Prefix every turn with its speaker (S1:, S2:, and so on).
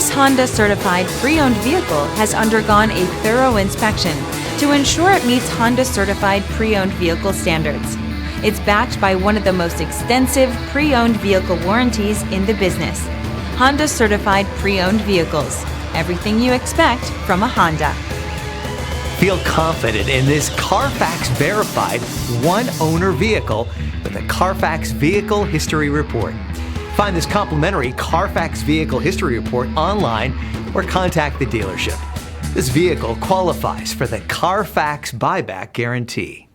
S1: This Honda certified pre-owned vehicle has undergone a thorough inspection to ensure it meets Honda certified pre-owned vehicle standards. It's backed by one of the most extensive pre-owned vehicle warranties in the business. Honda certified pre-owned vehicles. Everything you expect from a Honda.
S2: Feel confident in this Carfax verified one-owner vehicle with a Carfax Vehicle History Report. Find this complimentary Carfax Vehicle History Report online or contact the dealership. This vehicle qualifies for the Carfax Buyback Guarantee.